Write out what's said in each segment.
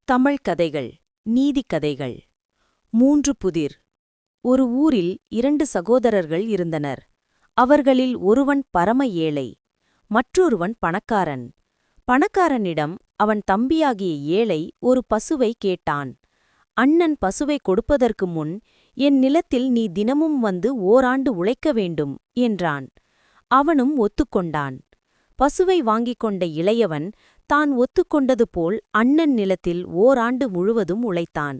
தமிழ் கதைகள் நீதிக்கதைகள் 3 புதிர். ஒரு ஊரில் 2 சகோதரர்கள் இருந்தனர். அவர்களில் ஒருவன் பரம ஏழை, மற்றொருவன் பணக்காரன். பணக்காரனிடம் அவன் தம்பியாகிய ஏழை ஒரு பசுவை கேட்டான். அண்ணன் பசுவை கொடுப்பதற்கு முன், என் நிலத்தில் நீ தினமும் வந்து ஓராண்டு உழைக்க வேண்டும் என்றான். அவனும் ஒத்துக்கொண்டான். பசுவை வாங்கிக் கொண்ட இளையவன் தான் ஒத்துக்கொண்டது போல் அண்ணன் நிலத்தில் ஓராண்டு முழுவதும் உழைத்தான்.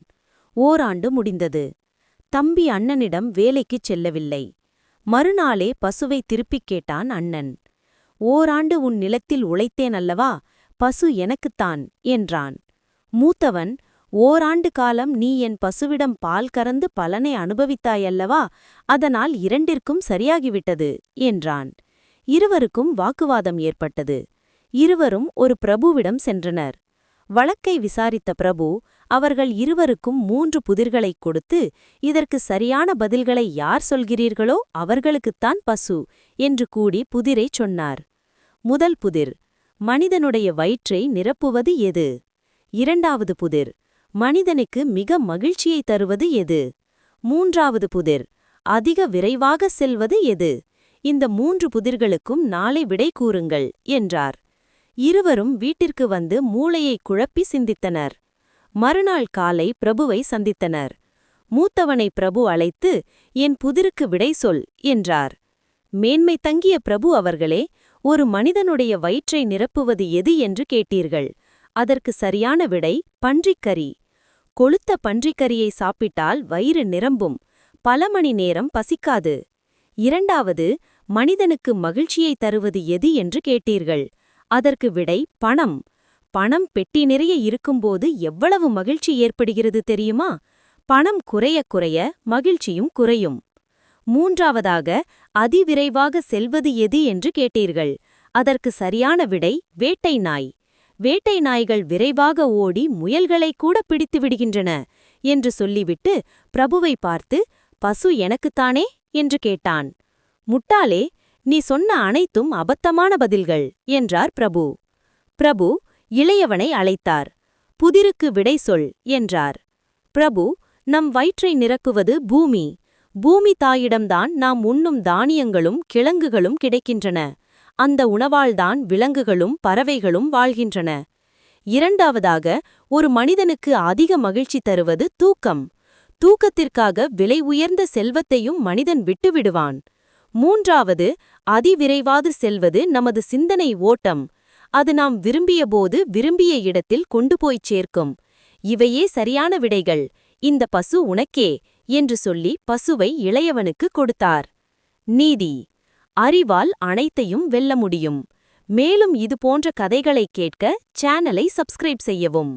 ஓராண்டு முடிந்தது. தம்பி அண்ணனிடம் வேலைக்குச் செல்லவில்லை. மறுநாளே பசுவை திருப்பிக் கேட்டான் அண்ணன். ஓராண்டு உன் நிலத்தில் உழைத்தேன் அல்லவா, பசு எனக்குத்தான் என்றான். மூத்தவன், ஓராண்டு காலம் நீ என் பசுவிடம் பால் கறந்து பலனை அனுபவித்தாயல்லவா, அதனால் இரண்டிற்கும் சரியாகிவிட்டது என்றான். இருவருக்கும் வாக்குவாதம் ஏற்பட்டது. இருவரும் ஒரு பிரபுவிடம் சென்றனர். வழக்கை விசாரித்த பிரபு அவர்கள் இருவருக்கும் 3 புதிர்களைக் கொடுத்து, இதற்கு சரியான பதில்களை யார் சொல்கிறீர்களோ அவர்களுக்குத்தான் பசு என்று கூடி புதிரைச் சொன்னார். முதல் புதிர், மனிதனுடைய வயிற்றை நிரப்புவது எது? இரண்டாவது புதிர், மனிதனுக்கு மிக மகிழ்ச்சியை தருவது எது? மூன்றாவது புதிர், அதிக விரைவாக செல்வது எது? இந்த 3 புதிர்களுக்கும் நாளை விடை கூறுங்கள் என்றார். இருவரும் வீட்டிற்கு வந்து மூளையை குழப்பி சிந்தித்தனர். மறுநாள் காலை பிரபுவை சந்தித்தனர். மூத்தவனை பிரபு அழைத்து, என் புதிருக்கு விடை சொல் என்றார். மேன்மை தங்கிய பிரபு அவர்களே, ஒரு மனிதனுடைய வயிற்றை நிரப்புவது எது என்று கேட்டீர்கள். அதற்கு சரியான விடை பன்றிக்கறி. கொழுத்த பன்றிக்கறியை சாப்பிட்டால் வயிறு நிரம்பும், பல மணி நேரம் பசிக்காது. இரண்டாவது, மனிதனுக்கு மகிழ்ச்சியை தருவது எது என்று கேட்டீர்கள். அதற்கு விடை பணம். பணம் பெட்டி நிறைய இருக்கும்போது எவ்வளவு மகிழ்ச்சி ஏற்படுகிறது தெரியுமா? பணம் குறைய குறைய மகிழ்ச்சியும் குறையும். மூன்றாவதாக, அதிவிரைவாக செல்வது எது என்று கேட்டீர்கள். அதற்கு சரியான விடை வேட்டை நாய். வேட்டை நாய்கள் விரைவாக ஓடி முயல்களை கூட பிடித்து விடுகின்றன என்று சொல்லிவிட்டு பிரபுவை பார்த்து, பசு எனக்குத்தானே என்று கேட்டான். முட்டாளே, நீ சொன்ன அனைத்தும் அபத்தமான பதில்கள் என்றார் பிரபு. பிரபு இளையவனை அழைத்தார். புதிருக்கு விடை சொல் என்றார். பிரபு, நம் வயிற்றை நிரப்புவது பூமி. பூமி தாயிடம்தான் நாம் உண்ணும் தானியங்களும் கிழங்குகளும் கிடைக்கின்றன. அந்த உணவால்தான் விலங்குகளும் பறவைகளும் வாழ்கின்றன. இரண்டாவதாக, ஒரு மனிதனுக்கு அதிக மகிழ்ச்சி தருவது தூக்கம். தூக்கத்திற்காக விலை உயர்ந்த செல்வத்தையும் மனிதன் விட்டுவிடுவான். மூன்றாவது, அதிவிரைவாது செல்வது நமது சிந்தனை ஓட்டம். அது நாம் விரும்பியபோது விரும்பிய இடத்தில் கொண்டு போய்ச் சேர்க்கும். இவையே சரியான விடைகள். இந்த பசு உனக்கே என்று சொல்லி பசுவை இளையவனுக்கு கொடுத்தார். நீதி: அறிவால் அனைத்தையும் வெல்ல முடியும். மேலும் இதுபோன்ற கதைகளைக் கேட்க சேனலை சப்ஸ்கிரைப் செய்யவும்.